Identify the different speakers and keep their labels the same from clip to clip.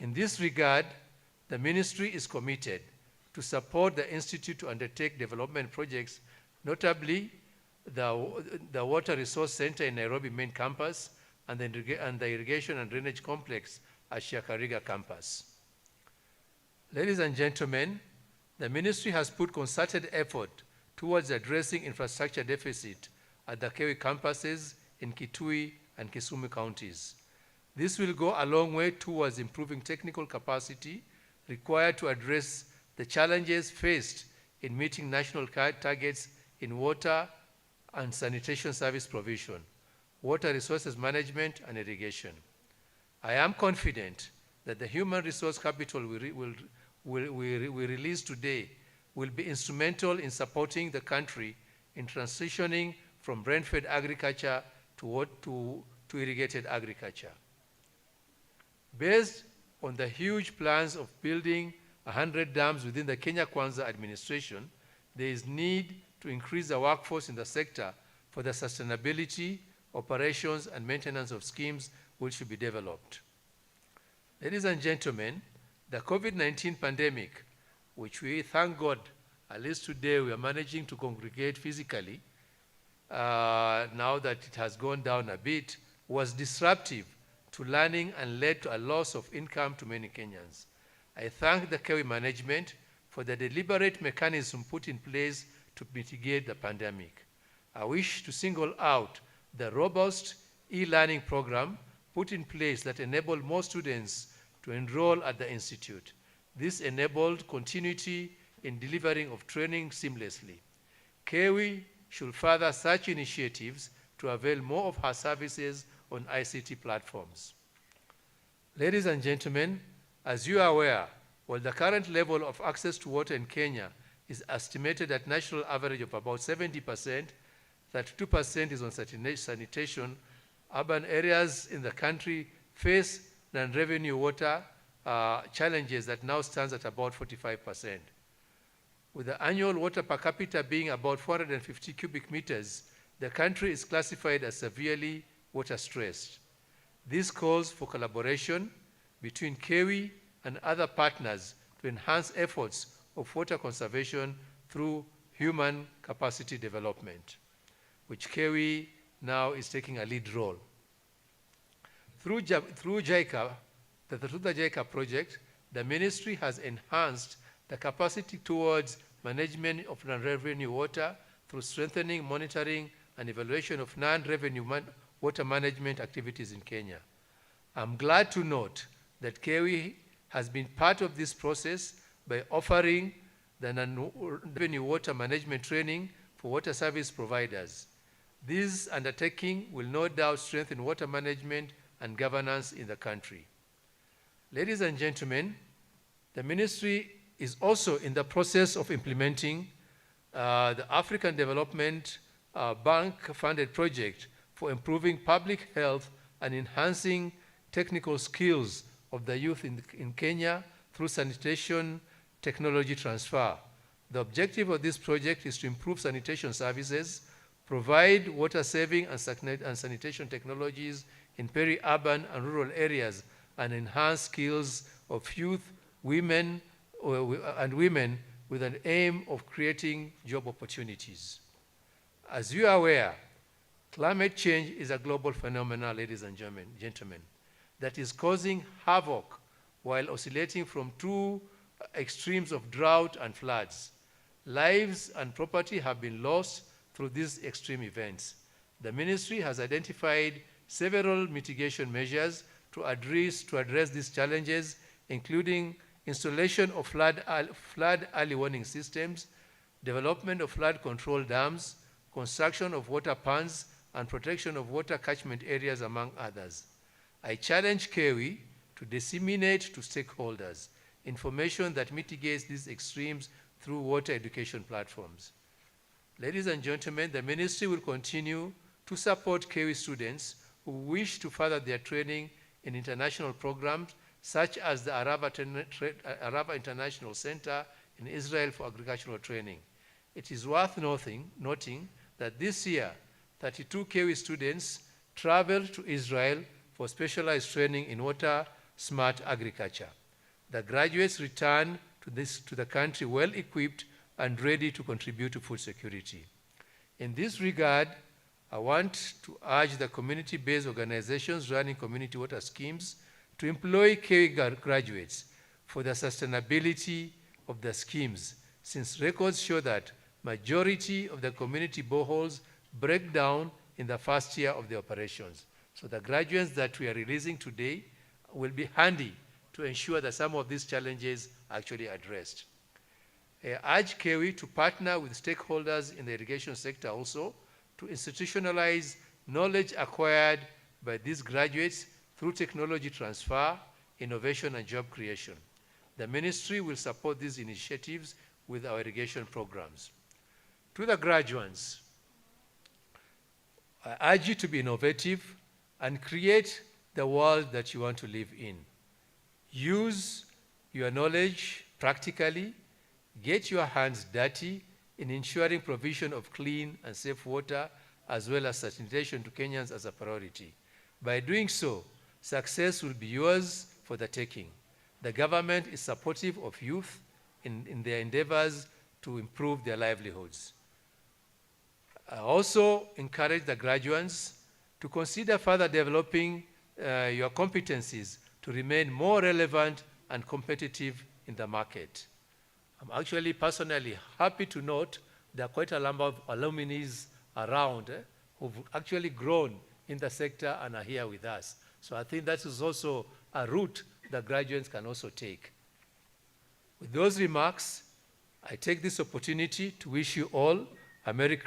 Speaker 1: In this regard, the ministry is committed to support the Institute to undertake development projects, notably the Water Resource Center in Nairobi main campus and the Irrigation and Drainage Complex at Shakariga campus. Ladies and gentlemen, the ministry has put concerted effort towards addressing infrastructure deficit at the KEWI campuses in Kitui and Kisumu counties. This will go a long way towards improving technical capacity required to address the challenges faced in meeting national targets in water and sanitation service provision, water resources management, and irrigation. I am confident that the human resource capital we release today will be instrumental in supporting the country in transitioning from rain-fed agriculture to irrigated agriculture. Based on the huge plans of building 100 dams within the Kenya Kwanza administration, there is need to increase the workforce in the sector for the sustainability, operations, and maintenance of schemes which should be developed. Ladies and gentlemen, the COVID-19 pandemic, which we thank God, at least today we are managing to congregate physically, now that it has gone down a bit, was disruptive to learning and led to a loss of income to many Kenyans. I thank the KEWI management for the deliberate mechanism put in place to mitigate the pandemic. I wish to single out the robust e-learning program put in place that enabled more students to enroll at the institute. This enabled continuity in delivering of training seamlessly. KEWI should further such initiatives to avail more of her services on ICT platforms. Ladies and gentlemen, as you are aware, while the current level of access to water in Kenya is estimated at national average of about 70%, 32% is on sanitation, urban areas in the country face non-revenue water challenges that now stands at about 45%. With the annual water per capita being about 450 cubic meters, the country is classified as severely water stressed. This calls for collaboration between KEWI and other partners to enhance efforts of water conservation through human capacity development, which KEWI now is taking a lead role. Through the JICA project, the ministry has enhanced the capacity towards management of non-revenue water through strengthening, monitoring, and evaluation of non-revenue water management activities in Kenya. I'm glad to note that KEWI has been part of this process by offering the non-revenue water management training for water service providers. This undertaking will no doubt strengthen water management and governance in the country. Ladies and gentlemen, the ministry is also in the process of implementing the African Development Bank-funded project for improving public health and enhancing technical skills of the youth in Kenya through sanitation technology transfer. The objective of this project is to improve sanitation services, provide water-saving and sanitation technologies in peri-urban and rural areas, and enhance skills of youth, women with an aim of creating job opportunities. As you are aware, climate change is a global phenomenon, ladies and gentlemen, that is causing havoc while oscillating from two extremes of drought and floods. Lives and property have been lost through these extreme events. The ministry has identified several mitigation measures to address these challenges, including installation of flood early warning systems, development of flood control dams, construction of water ponds, and protection of water catchment areas, among others. I challenge KEWI to disseminate to stakeholders information that mitigates these extremes through water education platforms. Ladies and gentlemen, the ministry will continue to support KEWI students who wish to further their training in international programs such as the Arava International Center in Israel for agricultural training. It is worth noting that this year, 32 KEWI students traveled to Israel for specialized training in water smart agriculture. The graduates return to the country well equipped and ready to contribute to food security. In this regard, I want to urge the community-based organizations running community water schemes to employ KEWI graduates for the sustainability of the schemes, since records show that majority of the community boreholes break down in the first year of the operations. So the graduates that we are releasing today will be handy to ensure that some of these challenges are actually addressed. I urge KEWI to partner with stakeholders in the irrigation sector also to institutionalize knowledge acquired by these graduates through technology transfer, innovation, and job creation. The ministry will support these initiatives with our irrigation programs. To the graduates, I urge you to be innovative and create the world that you want to live in. Use your knowledge practically, get your hands dirty in ensuring provision of clean and safe water, as well as sanitation to Kenyans as a priority. By doing so, success will be yours for the taking. The government is supportive of youth in their endeavors to improve their livelihoods. I also encourage the graduates to consider further developing your competencies to remain more relevant and competitive in the market. I'm actually personally happy to note there are quite a number of alumni around who've actually grown in the sector and are here with us. So I think that is also a route that graduates can also take. With those remarks, I take this opportunity to wish you all a Merry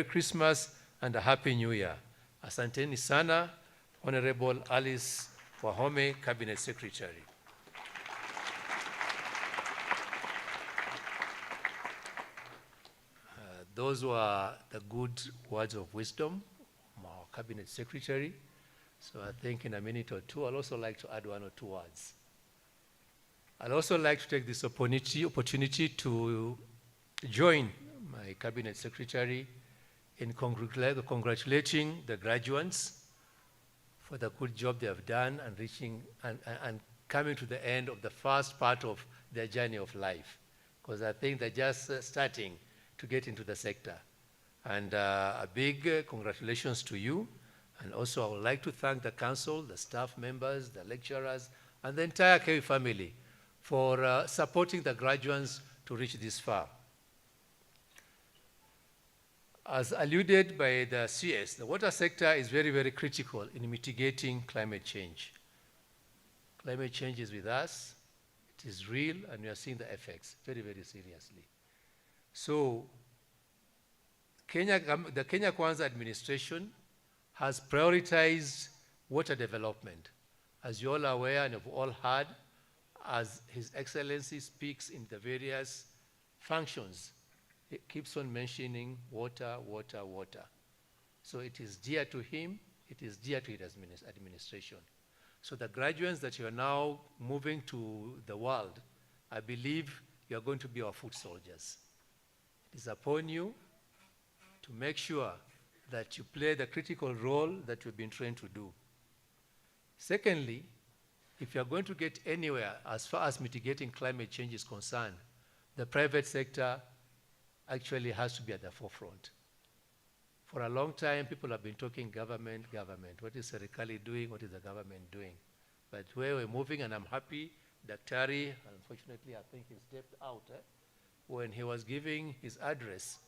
Speaker 1: Christmas and a Happy New Year. Asanteni sana, Honorable Alice Wahome, Cabinet Secretary. Those were the good words of wisdom from our Cabinet Secretary. So I think in a minute or two, I'd also like to add one or two words. I'd also like to take this opportunity to join my Cabinet Secretary in congratulating the graduates for the good job they have done and reaching and coming to the end of the first part of their journey of life. Because I think they're just starting to get into the sector. And a big congratulations to you. And also I would like to thank the council, the staff members, the lecturers, and the entire KEWI family for supporting the graduates to reach this far. As alluded by the CS, the water sector is very, very critical in mitigating climate change. Climate change is with us, it is real, and we are seeing the effects very, very seriously. So the Kenya Kwanza administration has prioritized water development. As you're all aware and have all heard, as His Excellency speaks in the various functions, it keeps on mentioning water, water, water. So it is dear to him, it is dear to his administration. So the graduates that you are now moving to the world, I believe you are going to be our foot soldiers. It is upon you to make sure that you play the critical role that you've been trained to do. Secondly, if you're going to get anywhere as far as mitigating climate change is concerned, the private sector actually has to be at the forefront. For a long time, people have been talking government, government. What is Serikali doing? What is the government doing? But where we're moving, and I'm happy, Daktari, unfortunately, I think he stepped out. When he was giving his address,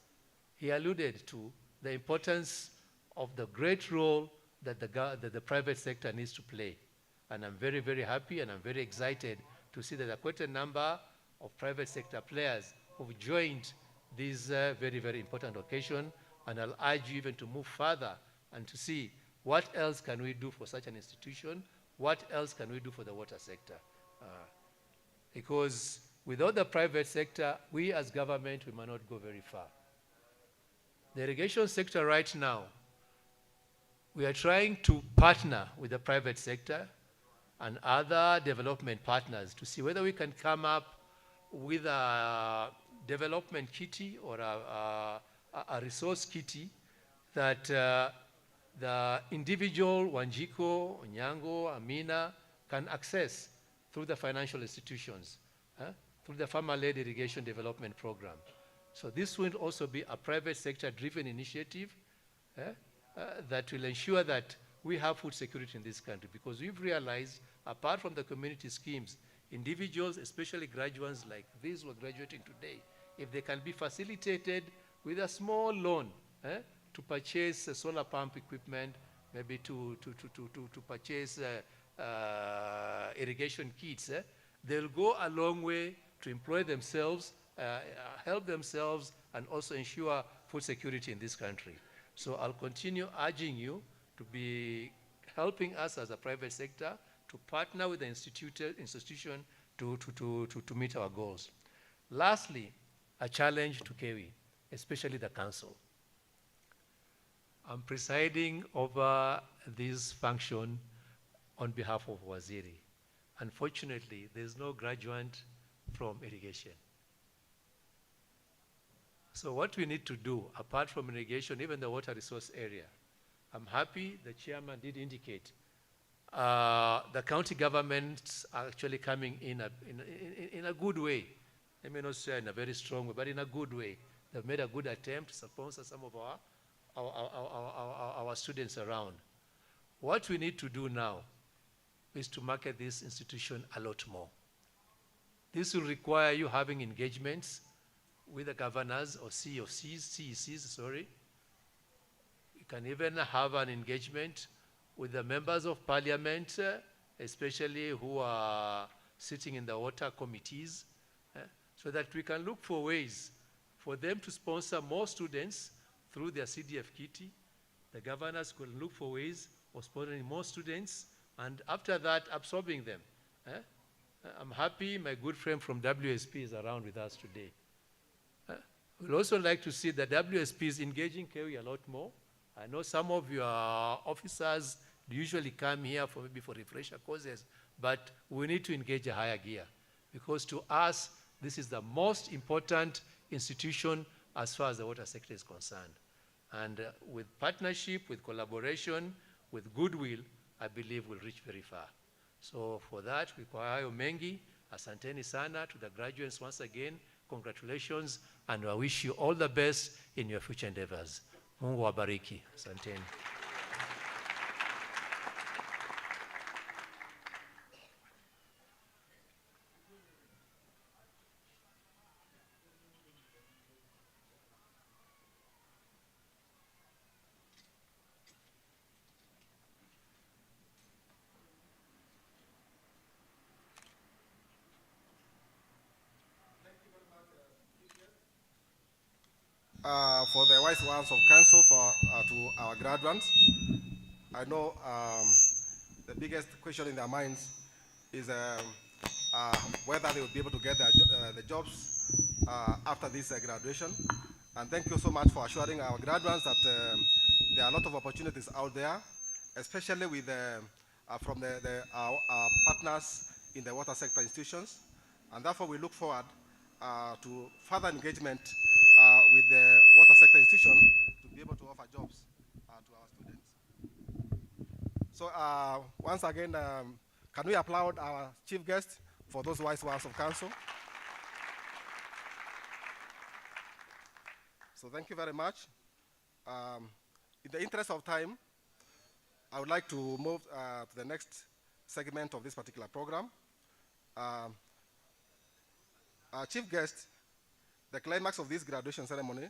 Speaker 1: he alluded to the importance of the great role that the private sector needs to play. And I'm very, very happy and I'm very excited to see that there are quite a number of private sector players who've joined this very, very important occasion. And I'll urge you even to move further and to see what else can we do for such an institution, what else can we do for the water sector. Because without the private sector, we as government, we might not go very far. The irrigation sector right now, we are trying to partner with the private sector and other development partners to see whether we can come up with a development kitty or a resource kitty that the individual, Wanjiko, Onyango, Amina, can access through the financial institutions, through the farmer-led irrigation development program. So this will also be a private sector-driven initiative that will ensure that we have food security in this country, because we've realized, apart from the community schemes, individuals, especially graduates like these who are graduating today, if they can be facilitated with a small loan to purchase solar pump equipment, maybe to purchase irrigation kits, they'll go a long way to employ themselves, help themselves, and also ensure food security in this country. So I'll continue urging you to be helping us as a private sector to partner with the institution to meet our goals. Lastly, a challenge to KEWI, especially the council. I'm presiding over this function on behalf of Waziri. Unfortunately, there's no graduate from irrigation. So what we need to do, apart from irrigation, even the water resource area, I'm happy the chairman did indicate the county governments are actually coming in a good way. I may not say in a very strong way, but in a good way. They've made a good attempt to sponsor some of our students around. What we need to do now is to market this institution a lot more. This will require you having engagements with the governors or CECs, sorry. You can even have an engagement with the members of parliament, especially who are sitting in the water committees, so that we can look for ways for them to sponsor more students through their CDF kitty. The governors could look for ways of sponsoring more students, and after that, absorbing them. I'm happy my good friend from WSP is around with us today. We'd also like to see the WSP is engaging KEWI a lot more. I know some of your officers usually come here for maybe for refresher courses, but we need to engage a higher gear, because to us, this is the most important institution as far as the water sector is concerned. And with partnership, with collaboration, with goodwill, I believe we'll reach very far. So for that, we kwa hayo mengi, asanteni sana to the graduates once again. Congratulations, and I wish you all the best in your future endeavors. Mungu wabariki. Asanteni.
Speaker 2: For the wise ones of council, to our graduates, I know the biggest question in their minds is whether they will be able to get the jobs after this graduation. And thank you so much for assuring our graduates that there are a lot of opportunities out there, especially with from our partners in the water sector institutions. And therefore, we look forward to further engagement with the water sector institution to be able to offer jobs to our students. So once again, can we applaud our chief guest for those wise words of council? So thank you very much. In the interest of time, I would like to move to the next segment of this particular program. Our chief guest, the climax of this graduation ceremony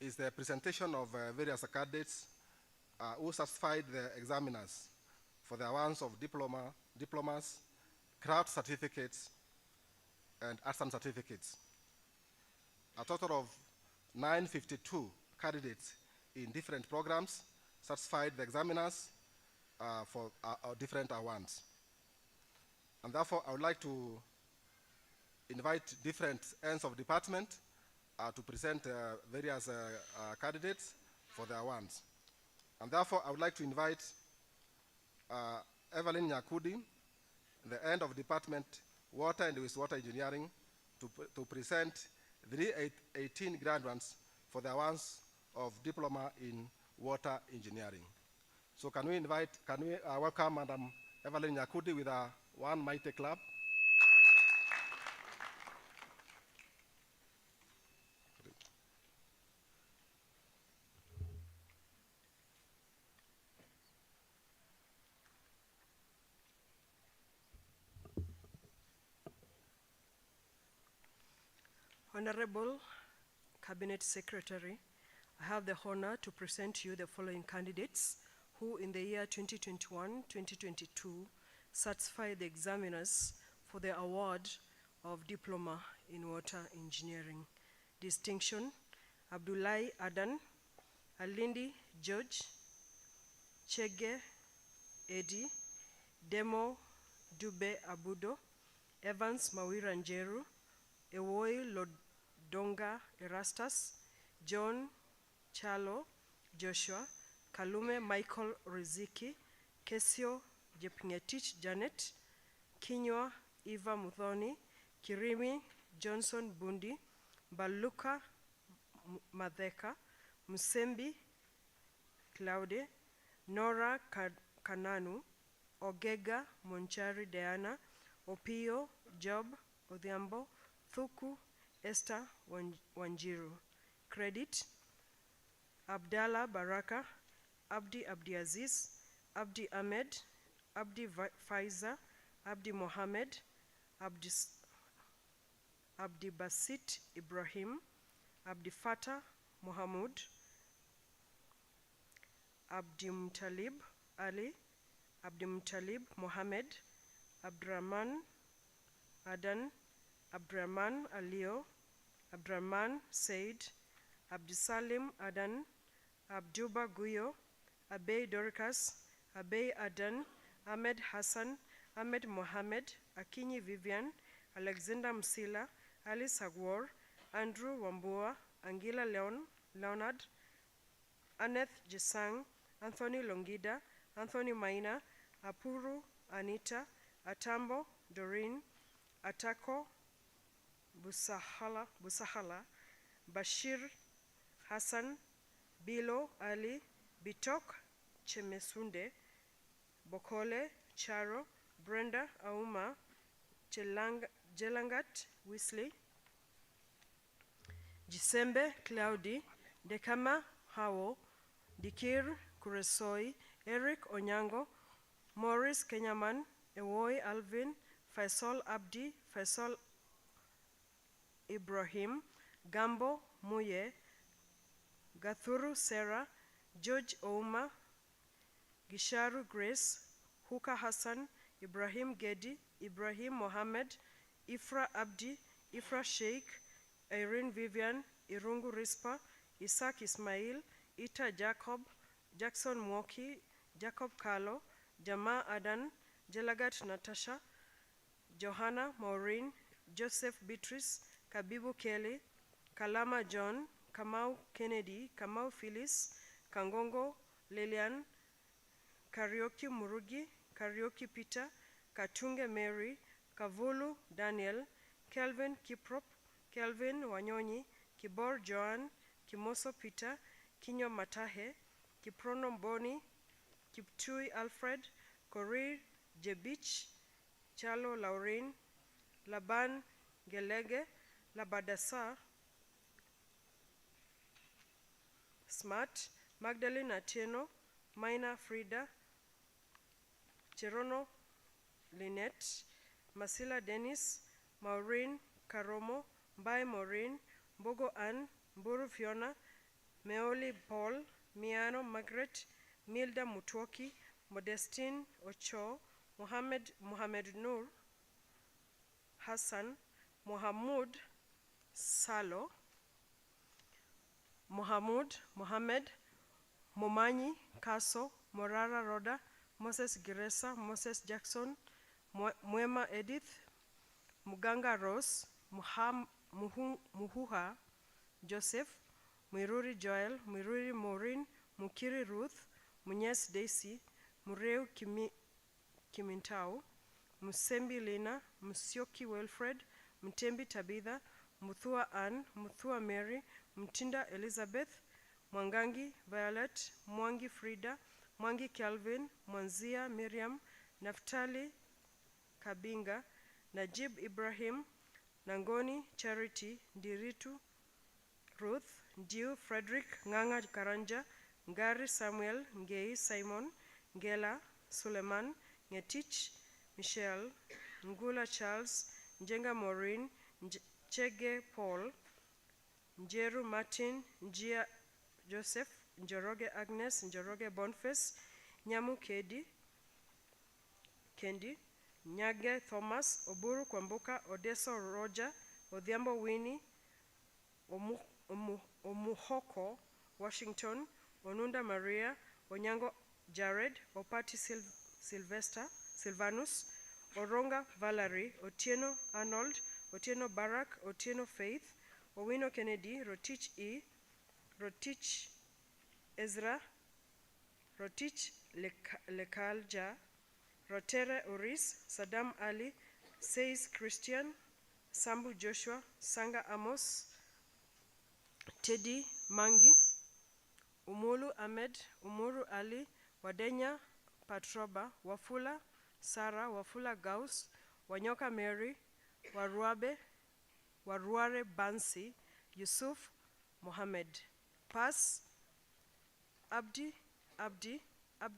Speaker 2: is the presentation of various candidates who satisfied the examiners for the awards of diplomas, craft certificates, and artisan certificates. A total of 952 candidates in different programs satisfied the examiners for different awards. And therefore, I would like to invite different ends of department to present various candidates for the awards. And therefore, I would like to invite Evelyn Nyakudi, the end of department Water and Wastewater Engineering, to present 318 graduates for the awards of Diploma in Water Engineering. So can we welcome Madam Evelyn Nyakundi with a one mighty clap.
Speaker 3: Honorable Cabinet Secretary, I have the honor to present to you the following candidates who in the year 2021-2022 satisfied the examiners for the award of Diploma in Water Engineering. Distinction: Abdullahi Adan, Alindi George, Chege Eddie, Demo Dube Abudo, Evans Mawira Njeru, Ewoi Lodonga Erastus, John Chalo Joshua, Kalume Michael Riziki, Kesio Jepngetich Janet, Kinywa Eva Muthoni, Kirimi Johnson Bundi, Baluka Madheka, Musembi Claude, Nora Kananu, Ogega Monchari Diana, Opio Job Odhiambo, Thuku Esther Wanjiru. Credit: Abdallah Baraka, Abdi Abdiaziz, Abdi Ahmed, Abdi Faiza, Abdi Mohammed, Abdi Basit Ibrahim, Abdi Fatah Mohamud, Abdi Mtalib Ali, Abdi Mtalib Mohammed, Abdurrahman Adan, Abdurrahman Alio, Abdurrahman Said, Abdisalim Adan, Abduba Guyo, Abey Dorcas, Abey Adan, Ahmed Hassan, Ahmed Mohammed, Akinyi Vivian, Alexander Msila, Alice Agwar, Andrew Wambua, Angela Leonard, Aneth Jesang, Anthony Longida, Anthony Maina, Apuru Anita, Atambo Doreen, Atako Busahala, Bashir Hassan, Bilo Ali, Bitok Chemesunde, Bokole Charo, Brenda Auma, Jelangat Weasley, Jisembe Claudi, Dekama Hawo, Dikir Kuresoi, Eric Onyango, Morris Kenyaman, Ewoi Alvin, Faisal Abdi, Faisal Ibrahim, Gambo Muye, Gathuru Sarah, George Ouma, Gisharu Grace, Huka Hassan, Ibrahim Gedi, Ibrahim Mohammed, Ifra Abdi, Ifra Sheikh, Irene Vivian, Irungu Rispa, Isaac Ismail, Ita Jacob, Jackson Mwoki, Jacob Carlo, Jama Adan, Jelagat Natasha, Johanna Maureen, Joseph Beatrice, Kabibu Kelly, Kalama John, Kamau Kennedy, Kamau Phyllis, Kangongo Lilian, Karaoke Murugi, Karaoke Peter, Katunge Mary, Kavulu Daniel, Kelvin Kiprop, Kelvin Wanyonyi, Kibor Joan, Kimoso Peter, Kinyo Matahe, Kiprono Mboni, Kiptui Alfred, Korir Jebich, Chalo Laurin, Laban Gelege, Labadasa Smart, Magdalene Atieno, Maina Frida, Cherono Lynette, Masila Dennis, Maureen Karomo, Mbai Maureen, Mbogo Ann, Mburu Fiona, Meoli Paul, Miano Margaret, Milda Mutwoki, Modestine Ocho, Mohamed Nur Hassan, Mohamud Salo, Mohamed, Momanyi Kaso, Morara Roda, Moses Giresa, Moses Jackson, Mwema Edith, Muganga Rose, Muhuha Joseph, Mwiruri Joel, Mwiruri Maureen, Mukiri Ruth, Munyes Daisy, Mureu Kimintau, Musembi Lina, Musyoki Wilfred, Mtembi Tabitha, Muthua Ann, Muthua Mary, Mtinda Elizabeth, Mwangangi Violet, Mwangi Frida, Mwangi Calvin, Mwanzia Miriam, Naftali Kabinga, Najib Ibrahim, Nangoni Charity, Ndiritu Ruth, Ndiu Frederick, Nganga Karanja, Ngari Samuel, Ngei Simon, Ngela Suleiman, Ngetich Michelle, Ngula Charles, Njenga Maureen, Chege Paul, Njeru Martin, Njia Joseph, Njoroge Agnes, Njoroge Boniface, Nyamu Kendi, Nyage Thomas, Oburu Kwambuka, Odeso Roger, Odhiambo Winnie, Omuhoko Washington, Onunda Maria, Onyango Jared, Opati Silvanus, Oronga Valerie, Otieno Arnold, Otieno Barak, Otieno Faith, Owino Kennedy, Rotich E, Rotich Ezra, Rotich Lekalja, Rotere Oris, Saddam Ali, Says Christian, Sambu Joshua, Sanga Amos, Teddy Mangi, Umulu Ahmed, Umuru Ali, Wadenya Patroba, Wafula Sarah, Wafula Gauss, Wanyoka Mary, Waruare Bansi, Yusuf Mohammed, Pas, Abdi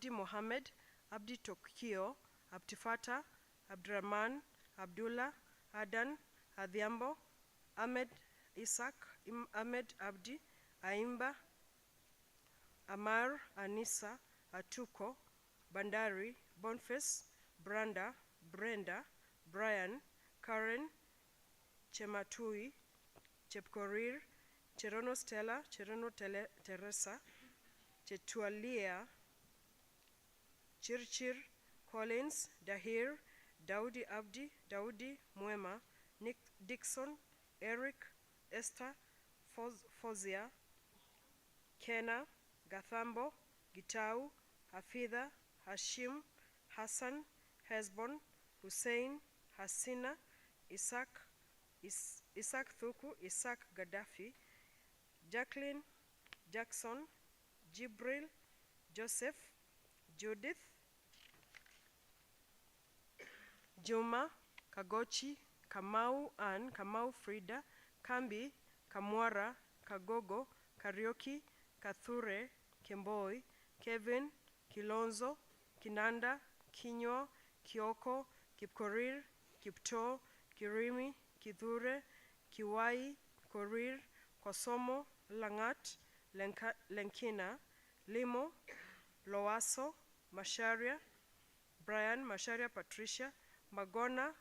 Speaker 3: Mohammed, Abdi Tokio, Abtifata, Abdurrahman, Abdullah, Adan, Adhiambo, Ahmed Isaac, Ahmed Abdi, Aimba, Amar, Anisa, Atuko, Bandari, Boniface, Brenda, Brian, Karen, Chematui, Chepkorir, Cherono Stella, Cherono Teresa, Chetualia, Chirchir, Collins, Dahir, Daudi Abdi, Daudi Mwema, Nick Dixon, Eric, Esther, Fozia, Kena, Gathambo, Gitau, Hafidha, Hashim, Hassan, Hezbon, Hussein, Hasina, Isaac Thuku, Isaac Gaddafi, Jacqueline, Jackson, Jibril, Joseph, Judith, Juma, Kagochi, Kamau Ann, Kamau Frida, Kambi, Kamwara, Kagogo, Karioki, Kathure, Kemboi, Kevin, Kilonzo, Kinanda, Kinyo, Kioko, Kipkorir, Kipto, Kirimi, Kithure, Kiwai, Korir, Kosomo, Langat, Lenkina, Limo, Loaso, Masharia, Brian, Masharia Patricia, Magona,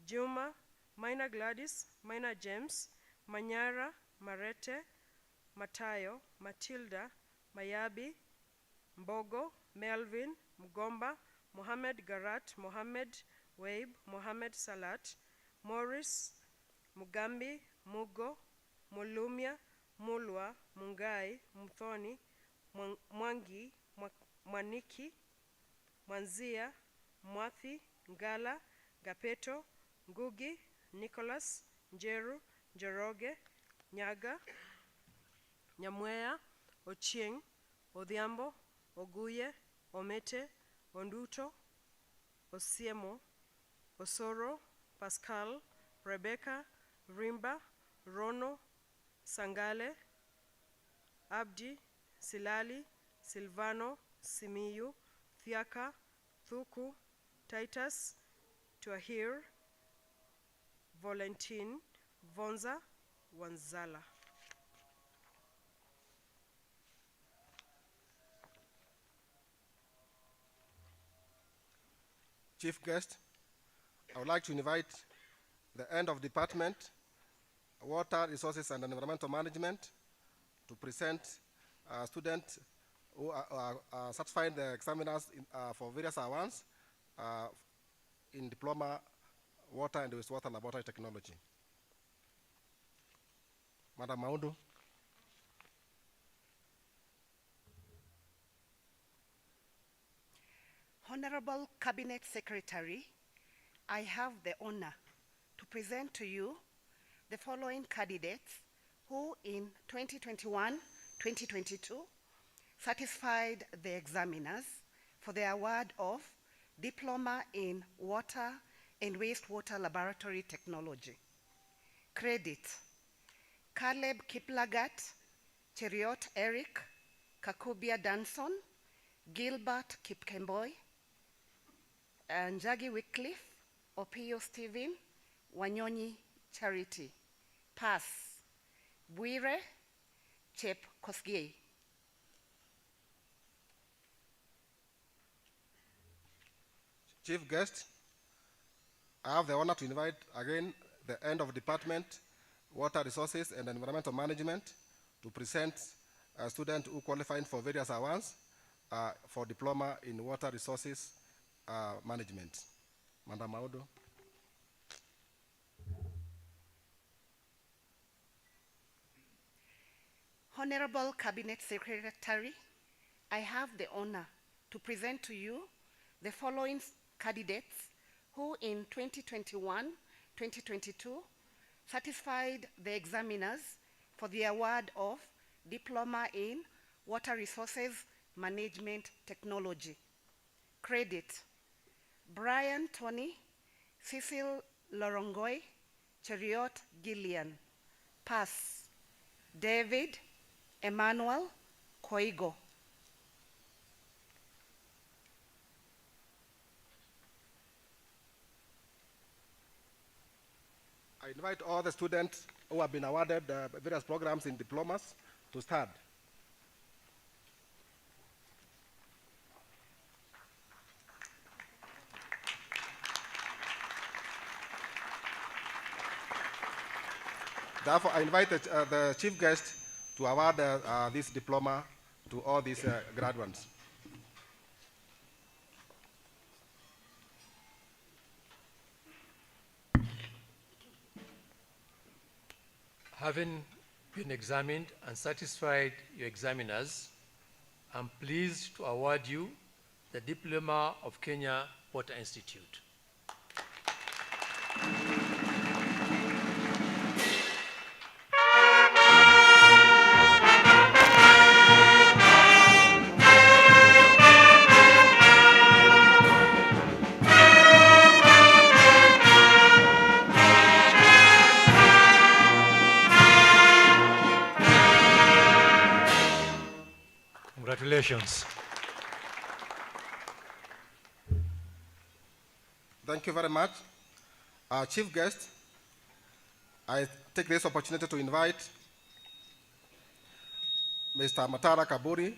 Speaker 3: Juma, Mina Gladys, Mina James, Manyara, Marete, Matayo, Matilda, Mayabi, Mbogo, Melvin, Mgomba, Mohamed Garat, Mohamed Waib, Mohamed Salat, Morris, Mugambi, Mugo, Mulumia, Mulwa, Mungai, Mthoni, Mwangi, Mwaniki, Mwanzia, Mwathi, Ngala, Gapeto, Ngugi, Nicholas, Njeru, Njoroge, Nyaga, Nyamwea, Ochieng, Odhiambo, Oguye, Omete, Onduto, Osiemo, Osoro, Pascal, Rebecca, Rimba, Rono, Sangale, Abdi, Silali, Silvano, Simiyu, Thiaka, Thuku, Titus, Tuahir, Valentin, Vonza, Wanzala.
Speaker 2: Chief guest, I would like to invite the end of department, Water Resources and Environmental Management, to present students who are satisfying the examiners for various awards in Diploma Water and Wastewater Laboratory Technology. Madam Maundu.
Speaker 4: Honorable Cabinet Secretary, I have the honor to present to you the following candidates who in 2021-2022 satisfied the examiners for the award of Diploma in Water and Wastewater Laboratory Technology. Credit: Caleb Kiplagat, Cheriot Eric, Kakubia Danson, Gilbert Kipkemboy, Njagi Wycliffe, Opio Stephen, Wanyonyi Charity. Pass: Bwire Chep Kosgei.
Speaker 2: Chief guest, I have the honor to invite again the end of department, Water Resources and Environmental Management, to present a student who qualified for various awards for diploma in Water Resources Management. Madam Maudo.
Speaker 4: Honorable Cabinet Secretary, I have the honor to present to you the following candidates who in 2021-2022 satisfied the examiners for the award of Diploma in Water Resources Management Technology. Credit: Brian Tony, Cecil Lorongoy, Cheriot Gillian. Pass: David Emmanuel Koigo.
Speaker 2: I invite all the students who have been awarded various programs in diplomas to stand. Therefore, I invite the chief guest to award this diploma to all these graduates.
Speaker 1: Having been examined and satisfied your examiners, I'm pleased to award you the Diploma of Kenya Water Institute. Congratulations.
Speaker 2: Thank you very much. Our chief guest, I take this opportunity to invite Mr. Matara Kaburi,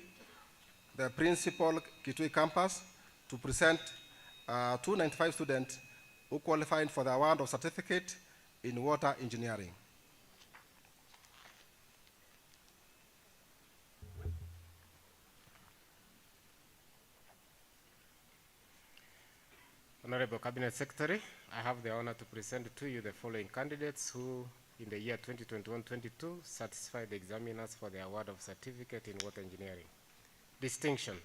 Speaker 2: the principal Kitui campus, to present 295 students who qualified for the award of certificate in water engineering.
Speaker 5: Honorable Cabinet Secretary, I have the honor to present to you the following candidates who, in the year 2021-22, satisfied the examiners for the award of certificate in water engineering. Distinction: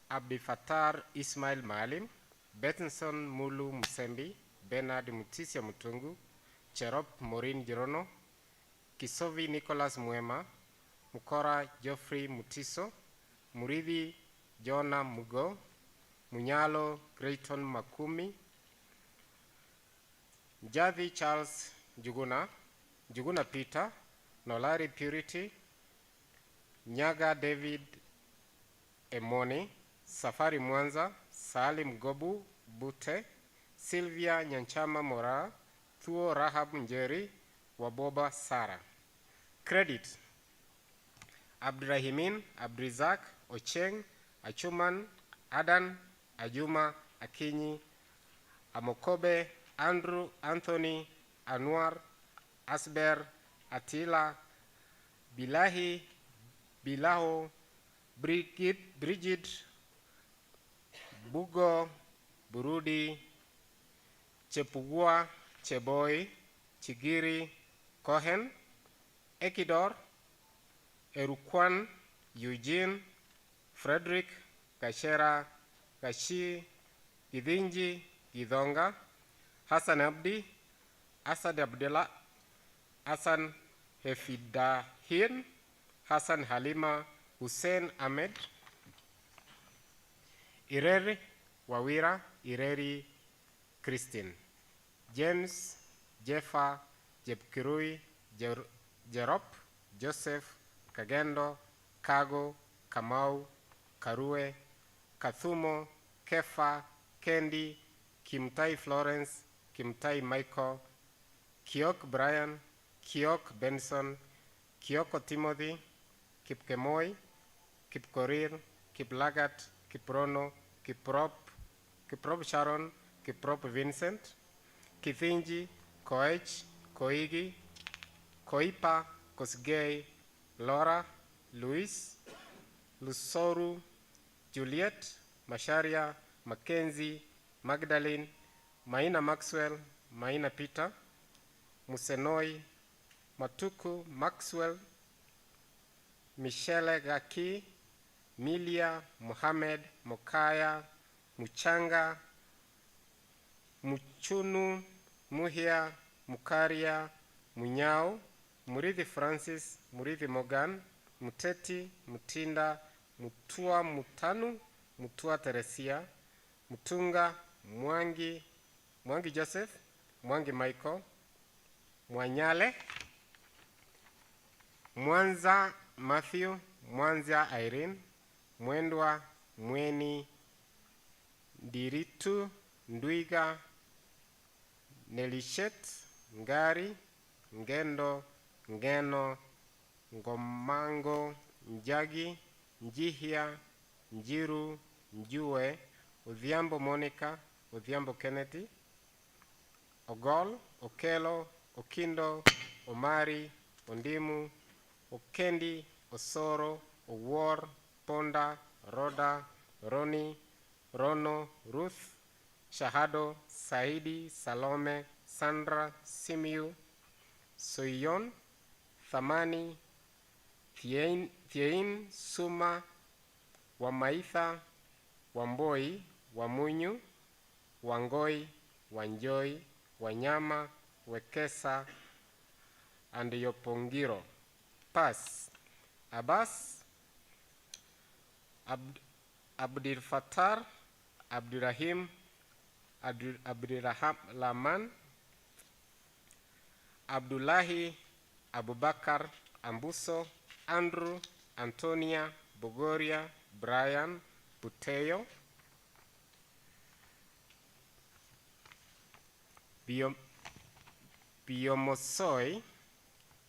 Speaker 5: Abdifatar Ismail Maalim, Bettinson Mulu Musembi, Bernard Mutisia Mutungu, Cherop Maureen Jirono, Kisovi Nicholas Mwema, Mukora Geoffrey Mutiso, Muridhi Jonah Mugo, Munyalo Grayton Makumi, Javi Charles Juguna, Juguna Peter, Nolari Purity, Nyaga David Emoni, Safari Mwanza, Salim Gobu Bute, Sylvia Nyanchama Mora, Thuo Rahab Njeri, Waboba Sara. Credit: Abdurahimin, Abdrizak, Ocheng, Achuman, Adan, Ajuma, Akinyi, Amokobe, Andrew, Anthony, Anwar, Asber, Attila, Bilahi, Bilaho, Brigid, Bugo, Burudi, Chepugua, Cheboy, Chigiri, Cohen, Ekidor, Erukwan, Eugene, Frederick, Kashera, Kashi, Gidinji, Gidonga, Hassan Abdi, Asad Abdullah, Hassan Hefidahin, Hassan Halima, Hussein Ahmed, Ireri Wawira, Ireri Christine. James Jeffa Jepkirui Jerop, Joseph Kagendo, Kago, Kamau, Karue, Kathumo, Kefa, Kendi, Kimtai Florence, Kimtai Michael, Kiok Brian, Kiok Benson, Kioko Timothy, Kipkemoi, Kipkorir, Kiplagat, Kiprono, Kiprop Sharon, Kiprop Vincent, Kithinji, Koech, Koigi, Koipa, Kosgei, Laura, Luis, Lusoru, Juliet, Masharia, Mackenzie, Magdalene, Maina Maxwell, Maina Peter, Musenoi, Matuku, Maxwell, Michelle Gaki, Milia, Mohamed, Mokaya, Muchanga, Muchunu, Muhia, Mukaria, Munyao, Murithi Francis, Murithi Morgan, Muteti, Mutinda, Mutua Mutanu, Mutua Teresia, Mutunga, Mwangi Joseph, Mwangi Michael, Mwanyale, Mwanza Matthew, Mwanza Irene, Mwendwa Mweni, Ndiritu, Ndwiga, Nelishet, Ngari, Ngendo, Ngeno, Ngomango, Njagi, Njihia, Njiru, Njue, Odhiambo Monica, Odhiambo Kennedy, Ogol, Okelo, Okindo, Omari, Ondimu, Okendi, Osoro, Owor, Ponda, Roda, Roni, Rono, Ruth, Shahado, Saidi, Salome, Sandra, Simiu, Soyon, Thamani, Thiein, Suma, Wamaitha, Wamboi, Wamunyu, Wangoi, Wanjoi, Wanyama, Wekesa, and Yopongiro. Pass. Abbas, Abdul Fattar, Abdurrahim, Abdurrahman, Abdullahi, Abubakar, Ambuso, Andrew, Antonia, Bogoria, Brian, Buteyo, Biomosoi,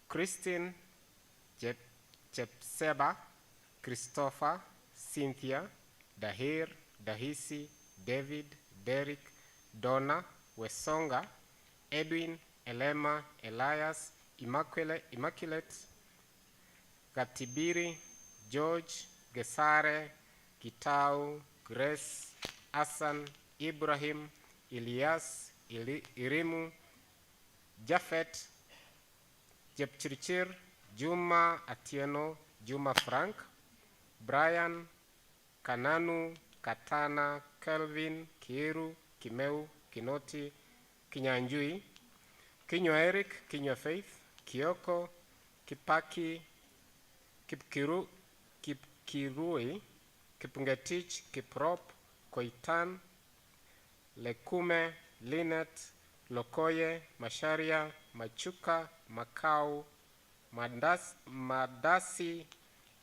Speaker 5: Christine, Jepseba, Christopher, Cynthia, Dahir, Dahisi, David, Derek, Donna, Wesonga, Edwin, Elema, Elias, Immaculate, Gatibiri, George, Gesare, Gitau, Grace, Hassan, Ibrahim, Elias, Irimu, Jafet, Jepchirchir, Juma Atieno, Juma Frank, Brian, Kananu, Katana, Kelvin, Kiru, Kimeu, Kinoti, Kinyanjui, Kinyo Eric, Kinyo Faith, Kioko, Kipaki, Kipkirui, Kipungetich, Kiprop, Koitan, Lekume, Linet, Lokoye, Masharia, Machuka, Makau, Madasi,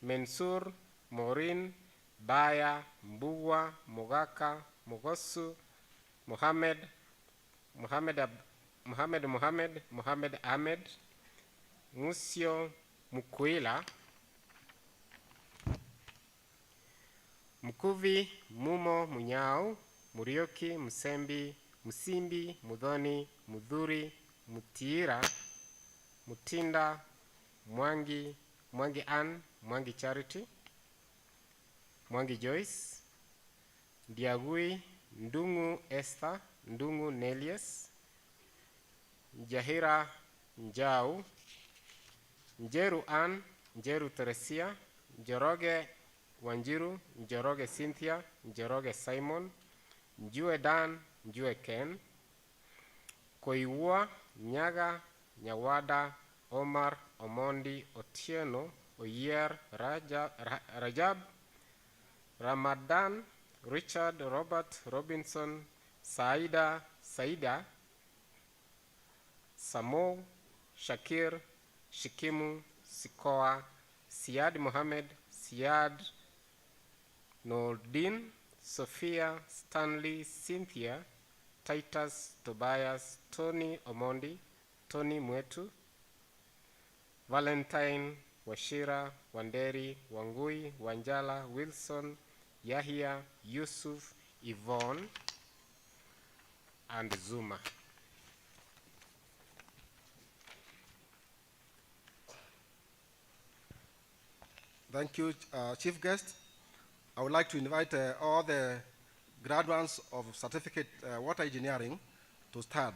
Speaker 5: Mensur, Morin, Baya, Mbugwa, Mogaka, Mogosu, Mohammed Ahmed, Musio, Mukuila, Mkuvi, Mumo, Munyao, Murioki, Musembi, Musimbi, Mudhoni, Mudhuri, Mutiira, Mutinda, Mwangi Ann, Mwangi Charity, Mwangi Joyce, Diagui, Ndungu Esther, Ndungu Nelius, Jahira Njau, Njeru Ann, Njeru Teresia, Njoroge Wanjiru, Njoroge Cynthia, Njoroge Simon, Njue Dan, Njue Ken, Koiwa, Nyaga, Nyawada, Omar, Omondi, Otieno, Oyer, Rajab, Ramadan, Richard Robert Robinson, Saida, Samo, Shakir, Shikimu, Sikoa, Siad Mohammed, Siad Nordin, Sophia, Stanley, Cynthia, Titus, Tobias, Tony Omondi, Tony Mwetu, Valentine, Washira, Wanderi, Wangui, Wanjala, Wilson, Yahya, Yusuf, Yvonne, and Zuma.
Speaker 2: Thank you, Chief Guest. I would like to invite all the graduates of Certificate Water Engineering to start.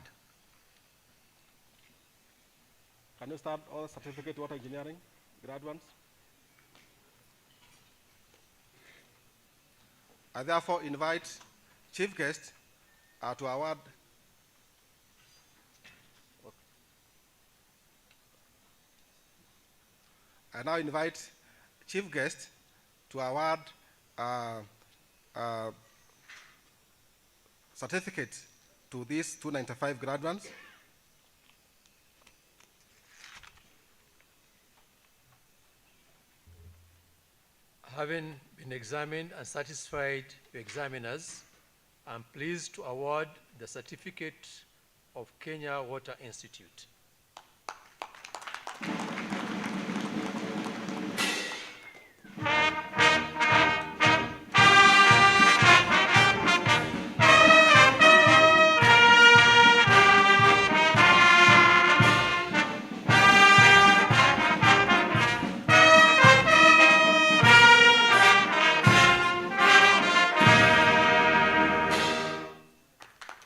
Speaker 2: Can you start all Certificate Water Engineering graduates? I therefore invite Chief Guest to award. I now invite Chief Guest to award certificate to these 295 graduates.
Speaker 1: Having been examined and satisfied your examiners, I'm pleased to award the certificate of Kenya Water Institute.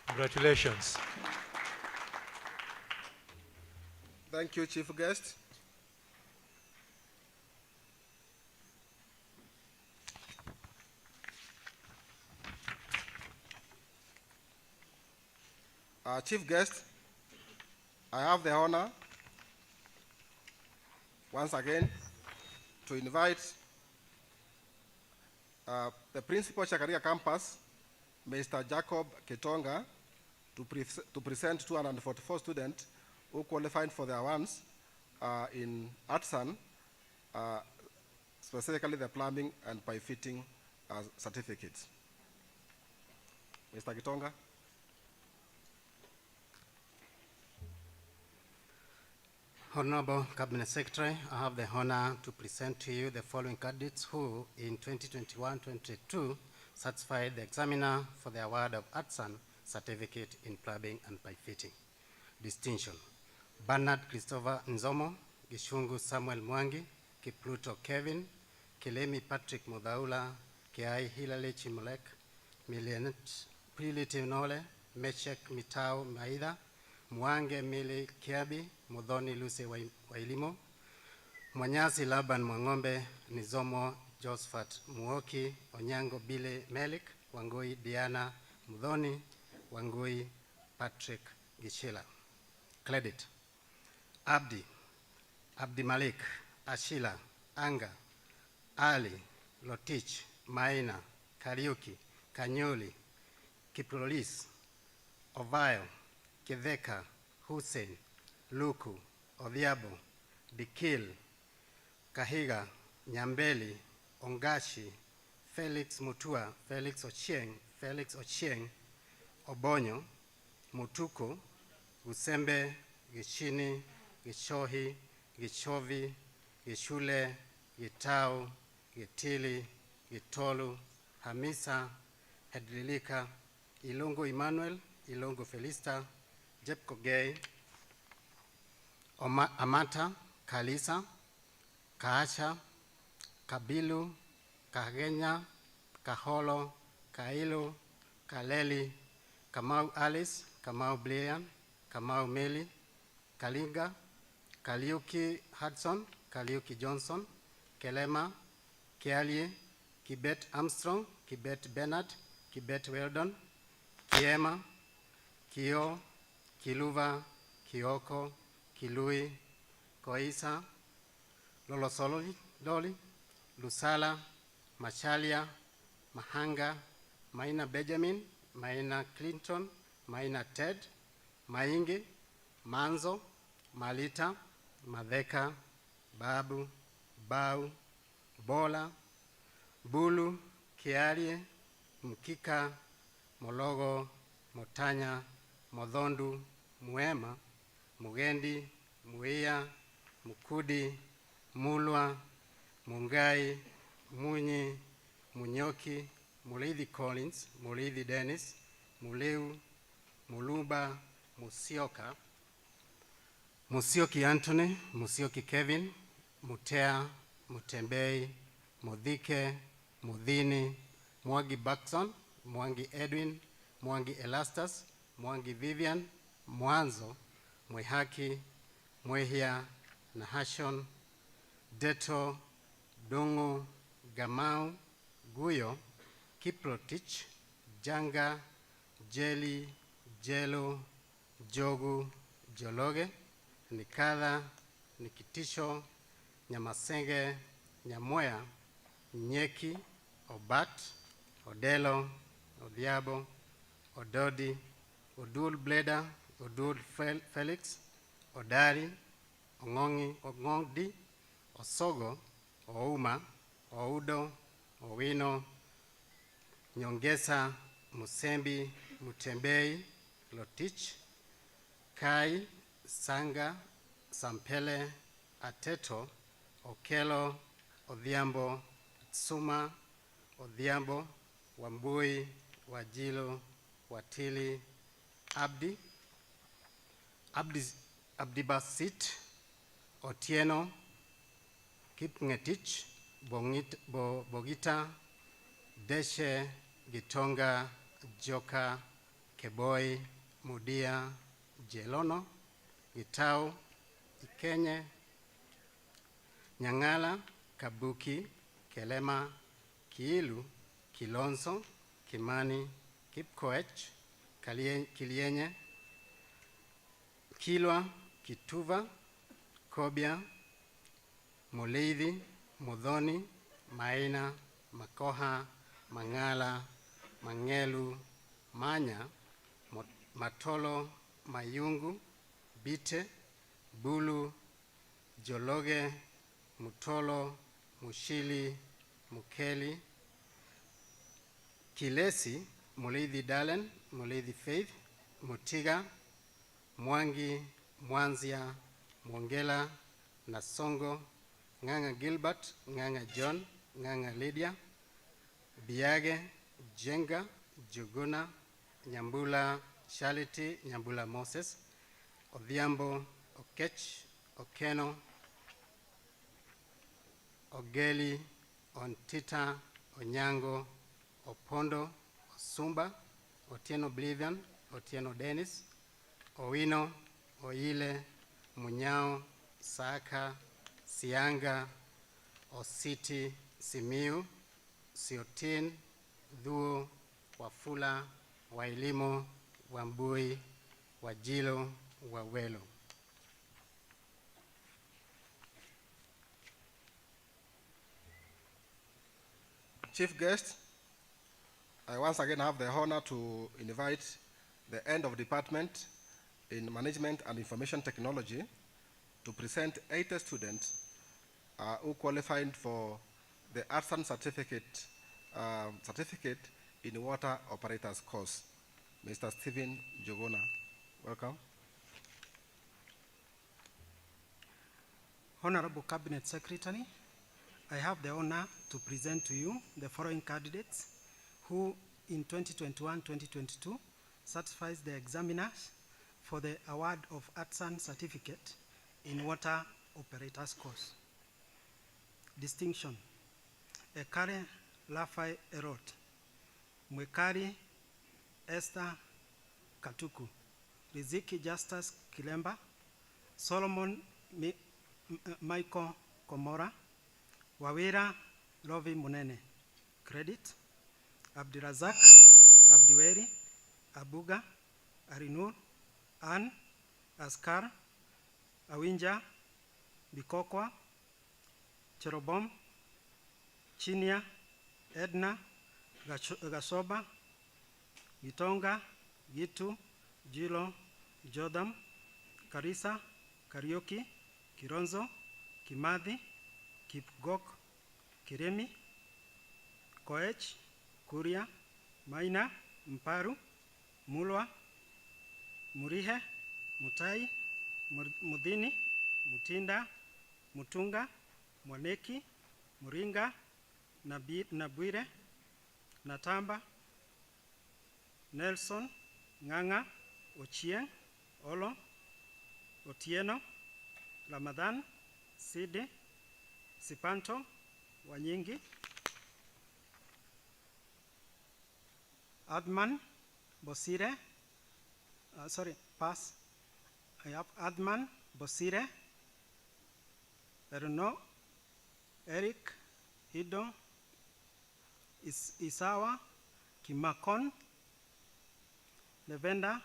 Speaker 1: Congratulations.
Speaker 2: Thank you, Chief Guest. Chief Guest, I have the honor once again to invite the Principal Chakaria Campus, Mr. Jacob Ketonga, to present 244 students who qualified for the awards in ATSAN, specifically the plumbing and pipe fitting certificates. Mr. Ketonga.
Speaker 6: Honorable Cabinet Secretary, I have the honor to present to you the following candidates who, in 2021-22, satisfied the examiner for the award of ATSAN certificate in plumbing and pipe fitting. Distinction: Bernard Christopher Nzomo, Gishungu Samuel Mwangi, Kipluto Kevin, Kilemi Patrick Mudhaula, Kiai Hilale Chimolek, Millionet Priliti Nole, Meshek Mitao Maida, Mwange Mili Kiabi, Mudhoni Luce Wailimo, Mwanyasi Laban Mwangombe, Nizomo Josephat Muoki, Onyango Bile Melik, Wangui Diana Mudhoni, Wangui Patrick Gishila. Credit: Abdi Malik, Ashila, Anga, Ali, Lotich, Maina, Kariuki, Kanyoli, Kiprolis, Ovayo, Kiveka, Hussein, Luku, Odhiabo, Dikil, Kahiga, Nyambeli, Ongashi, Felix Mutua, Felix Ochieng, Obonyo, Mutuko, Gusembe, Gishini, Gishohi, Gichovi, Gishule, Gitau, Gitili, Gitolu, Hamisa, Hedrilika, Ilungu Emmanuel, Ilungu Felista, Jepkogei, Amata, Kalisa, Kaasha, Kabilu, Kahagenya, Kaholo, Kailu, Kaleli, Kamau Alice, Kamau Blian, Kamau Meli, Kalinga, Kaliuki Hudson, Kaliuki Johnson, Kelema, Kialie, Kibet Armstrong, Kibet Bernard, Kibet Weldon, Kiema, Kio, Kiluva, Kioko, Kilui, Koisa, Lolosololi, Lusala, Machalia, Mahanga, Maina Benjamin, Maina Clinton, Maina Ted, Maingi, Manzo, Malita, Madheka, Babu, Bau, Bola, Bulu, Kiarie, Mkika, Mologo, Motanya, Modhondu, Muema, Mugendi, Muia, Mukudi, Mulwa, Mungai, Munyi, Munyoki, Mulithi Collins, Mulithi Dennis, Muleu, Muluba, Musioka, Musioki Anthony, Musioki Kevin, Mutea, Mutembei, Mudhike, Mudhini, Mwangi Buxton, Mwangi Edwin, Mwangi Elastus, Mwangi Vivian, Mwanzo, Mwehaki, Mwehia, Nahashon, Deto, Dongo, Gamau, Guyo, Kiprotich, Janga, Jeli, Jelo, Jogu, Jologe, Nikadha, Nikitisho, Nyamasenge, Nyamoya, Nyeki, Obat, Odelo, Odiabo, Ododi, Odul Bleda, Odul Felix, Odari, Ongongi, Ongongdi, Osogo, Ouma, Oudo, Owino, Nyongesa, Musembi, Mutembei, Lotich, Kai, Sanga, Sampele, Ateto, Okelo, Odhiambo, Suma, Odhiambo, Wambui, Wajilo, Watili, Abdibasit, Otieno, Kipngetich, Bogita, Deshe, Gitonga, Joka, Keboi, Mudia, Jelono, Gitau, Ikenye, Nyangala, Kabuki, Kelema, Kiilu, Kilonzo, Kimani, Kipkoech, Kilienye, Kilwa, Kituva, Kobia, Muleithi, Mudhoni, Maina, Makoha, Mangala, Mangelu, Manya, Matolo, Mayungu, Bite, Bulu, Jologe, Mutolo, Mushili, Mukeli, Kilesi, Muleithi Dalen, Muleithi Faith, Mutiga, Mwangi, Mwanzia, Mwongela, Nasongo, Nganga Gilbert, Nganga John, Nganga Lydia, Biage, Jenga, Juguna, Nyambula Charity, Nyambula Moses, Odhiambo, Okech, Okeno, Ogeli, Ontita, Onyango, Opondo, Osumba, Otieno Blivian, Otieno Dennis, Owino, Oile, Munyao, Saka, Sianga, Ositi, Simiu, Siotin, Dhuo, Wafula, Wailimo, Wambui, Wajilo, Wawelo.
Speaker 2: Chief guest, I once again have the honor to invite the end of department in Management and Information Technology to present 80 students who qualified for the ARSAN certificate in Water Operators course. Mr. Stephen Jogona, welcome.
Speaker 7: Honorable Cabinet Secretary, I have the honor to present to you the following candidates who in 2021-2022 satisfies the examiners for the award of ARSAN certificate in Water Operators course. Distinction: Ekare Lafai Erot, Mwekari Esther Katuku, Riziki Justus Kilemba, Solomon Michael Komora, Wawira Lovi Munene. Credit: Abdirazak Abdiweri, Abuga, Arinur, Ann, Askar, Awinja, Bikokwa, Cherobom, Chinia, Edna, Gasoba, Gitonga, Gitu, Jilo, Jodam, Karisa, Karaoke, Kironzo, Kimathi, Kipgok, Kiremi, Koech, Kuria, Maina, Mparu, Mulwa, Murihe, Mutai, Mudhini, Mutinda, Mutunga, Mwaneki, Muringa, Nabwire, Natamba, Nelson, Nganga, Ochieng, Olo, Otieno, Ramadhan, Sidi, Sipanto, Wanyingi, Adman, Bosire, pass. I have Adman, Bosire, Erno, Eric, Hido, Isawa, Kimakon, Levenda,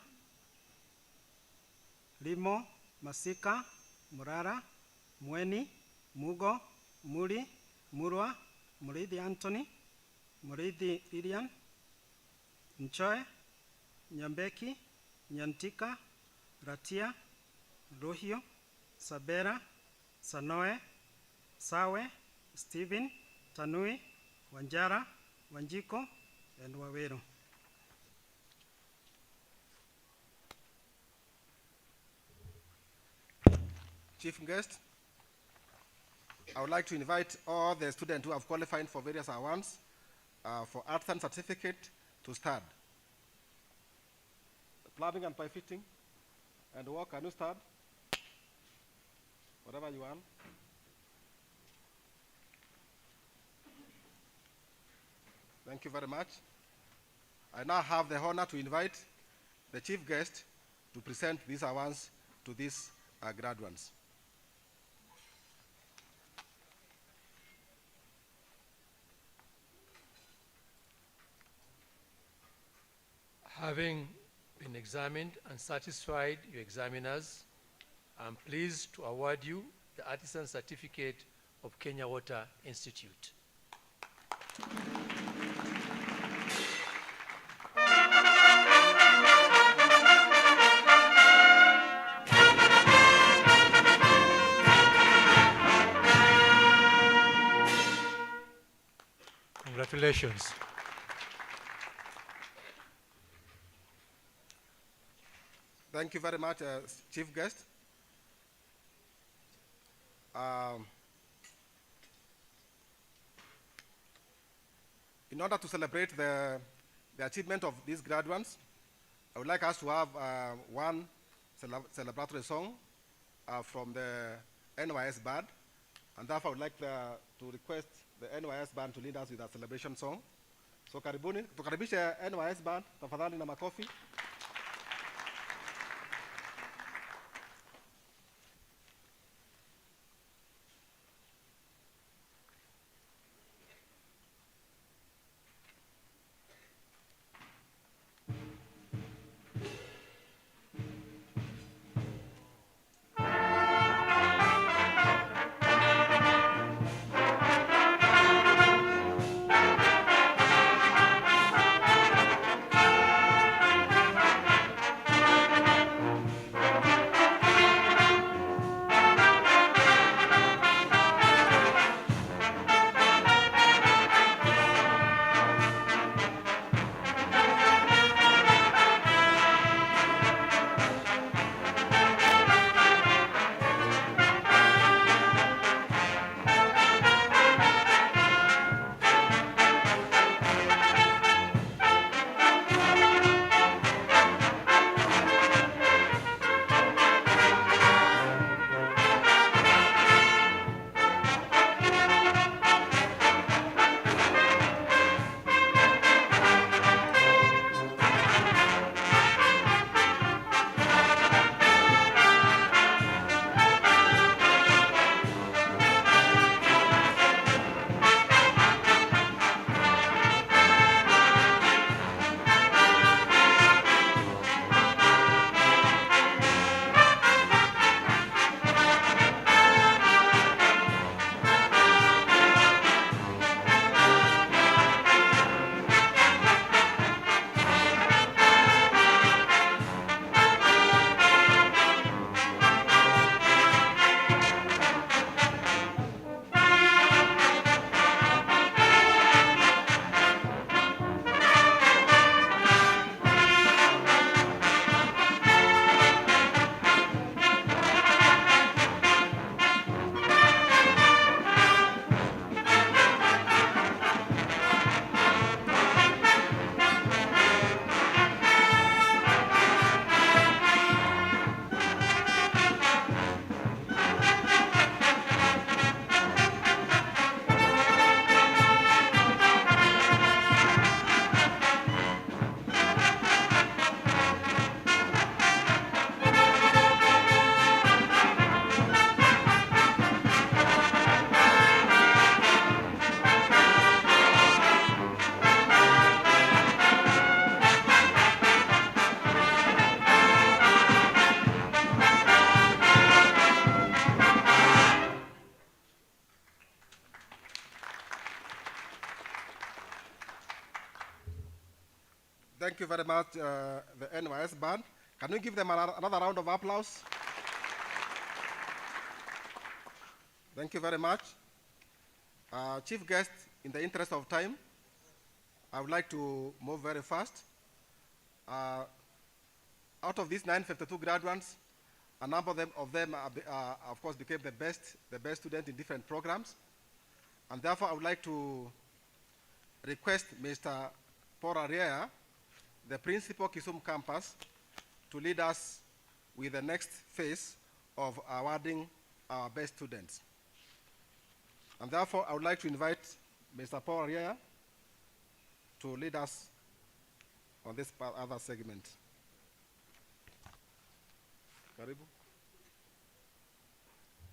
Speaker 7: Limo, Masika, Murara, Mweni, Mugo, Muri, Murwa, Muridi Anthony, Muridi Lilian, Nchoe, Nyambeki, Nyantika, Ratia, Rohio, Sabera, Sanoe, Sawe, Stephen, Tanui, Wanjara, Wanjiko, and Wawero.
Speaker 2: Chief guest, I would like to invite all the students who have qualified for various awards for Artisan Certificate to start. Plumbing and pipe fitting and work, can you start? Whatever you want. Thank you very much. I now have the honor to invite the chief guest to present these awards to these graduates.
Speaker 1: Having been examined and satisfied your examiners, I'm pleased to award you the Artisan Certificate of Kenya Water Institute. Congratulations.
Speaker 2: Thank you very much, chief guest. In order to celebrate the achievement of these graduates, I would like us to have one celebratory song from the NYS band, and therefore I would like to request the NYS band to lead us with a celebration song. So karibuni, tukaribishe NYS band, tafadhali na makofi. Thank you very much, the NYS band. Can we give them another round of applause? Thank you very much. Chief guest, in the interest of time, I would like to move very fast. Out of these 952 graduates, a number of them of course, became the best student in different programs. And therefore, I would like to request Mr. Paul Ariaya, the principal Kisumu campus, to lead us with the next phase of awarding our best students. And therefore, I would like to invite Mr. Paul Ariaya to lead us on this other segment. Karibu.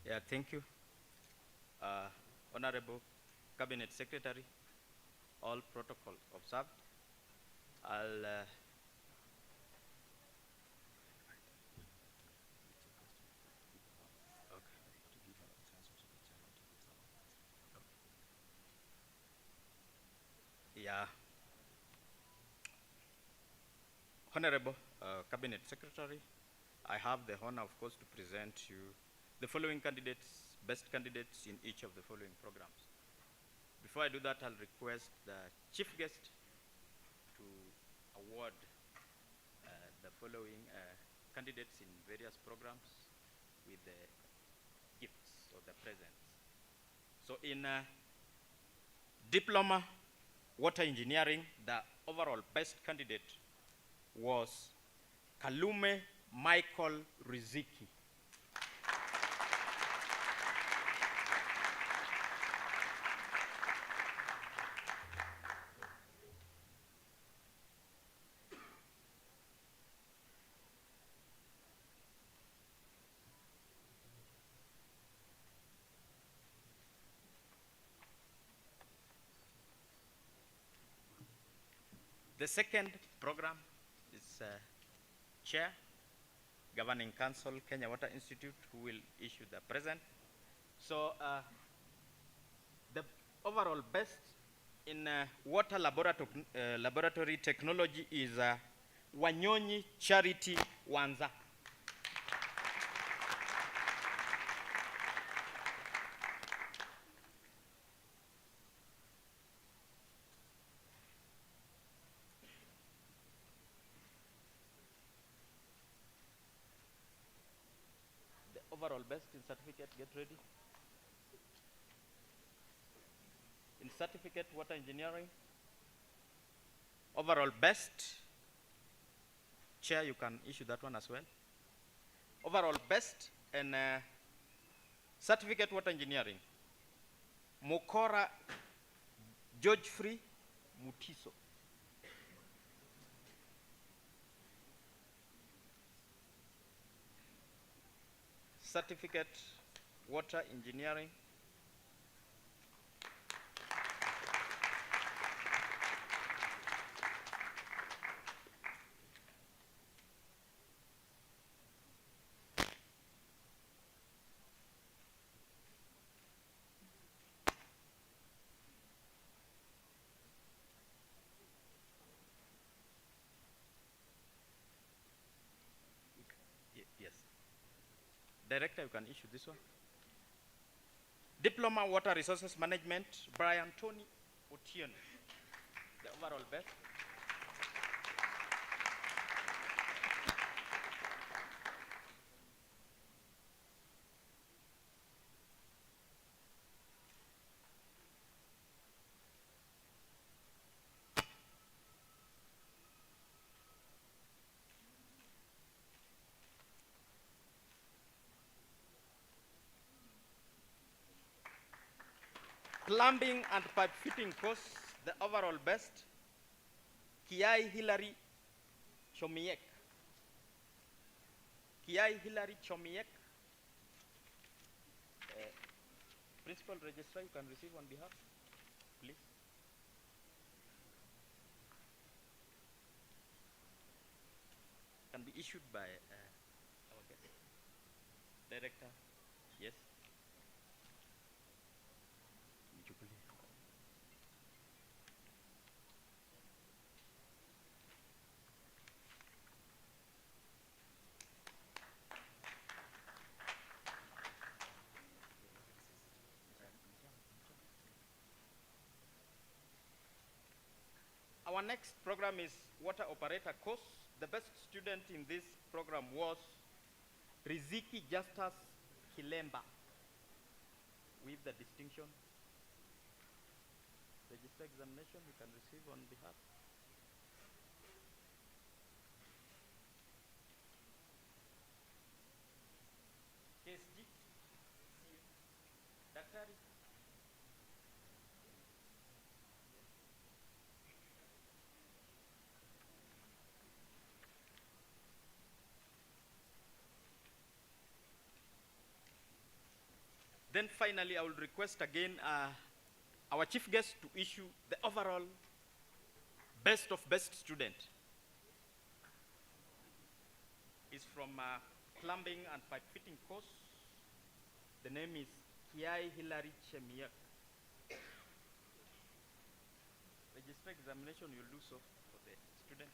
Speaker 8: Yeah, thank you. Honorable Cabinet Secretary, all protocol observed. Yeah. Honorable Cabinet Secretary, I have the honor, of course, to present you the following candidates, best candidates in each of the following programs. Before I do that, I'll request the chief guest to award the following candidates in various programs with the gifts or the presents. So in diploma, water engineering, the overall best candidate was Kalume Michael Riziki. The second program is Chair, Governing Council, Kenya Water Institute, who will issue the present. So the overall best in water laboratory technology is Wanyonyi Charity Wanza. Overall best in certificate, get ready. In certificate, water engineering, overall best, Chair, you can issue that one as well. Overall best in certificate, water engineering, Mukora George Free Mutiso. Certificate, water engineering, yes. Director, you can issue this one. Diploma Water Resources Management, Brian Tony Otieno, the overall best. Plumbing and pipe fitting course, the overall best, Kiai Hilary Chomiek. Kiai Hilary Chomiek. Principal Registrar, you can receive on behalf, please. Can be issued by our guest. Director, yes. Our next program is water operator course. The best student in this program was Riziki Justus Kilemba with the distinction. Register examination you can receive on behalf. KSG, Daktari. Then finally, I will request again our chief guest to issue the overall best of best student. Is from plumbing and pipe fitting course. The name is Kiai Hilary Chemiak. Register examination, you'll do so for the student.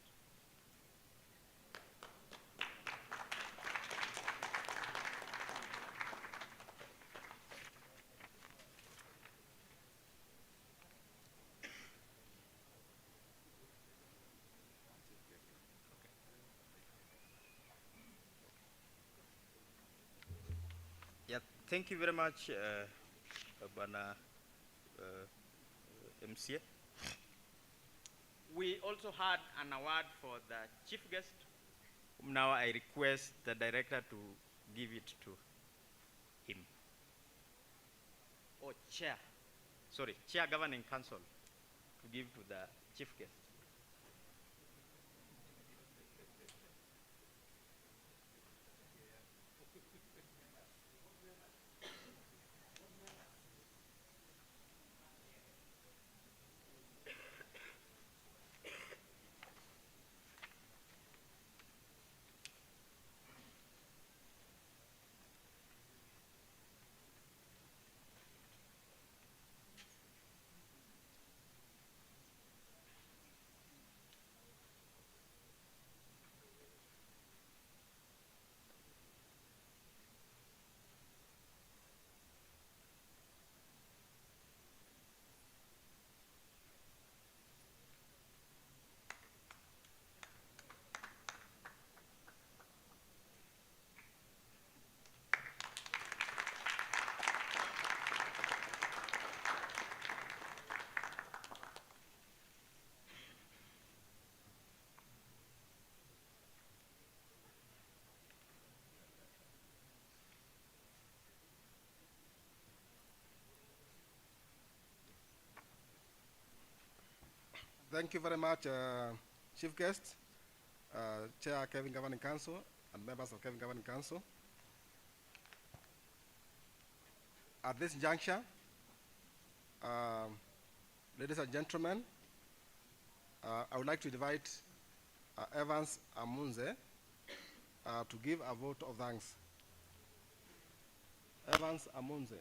Speaker 8: Yeah, thank you very much, Bana MCA. We also had an award for the chief guest. Now I request the director to give it to him. Or chair governing council to give to the chief guest.
Speaker 2: Thank you very much, Chief Guest, Chair Kevin Governing Council, and members of Kevin Governing Council. At this juncture, ladies and gentlemen, I would like to invite Evans Amunze to give a vote of thanks. Evans Amunze.